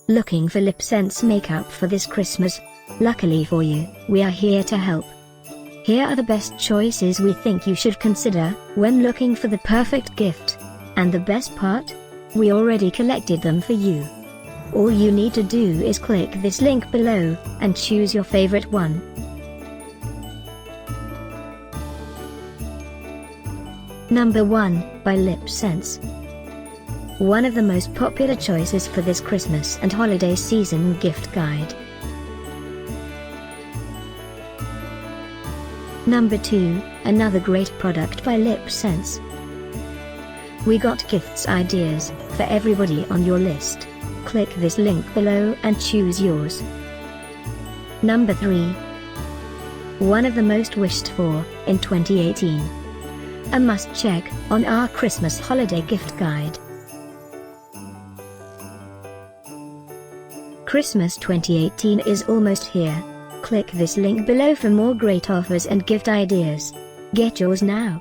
Looking for Lipsense makeup for this Christmas? Luckily for you, we are here to help. Here are the best choices we think you should consider when looking for the perfect gift. And the best part? We already collected them for you. All you need to do is click this link below and choose your favorite one. Number 1, by Lipsense. One of the most popular choices for this Christmas and holiday season gift guide. Number 2, another great product by Lipsense. We got gifts ideas for everybody on your list. Click this link below and choose yours. Number 3. One of the most wished for in 2018. A must-check on our Christmas holiday gift guide. Christmas 2018 is almost here. Click this link below for more great offers and gift ideas. Get yours now.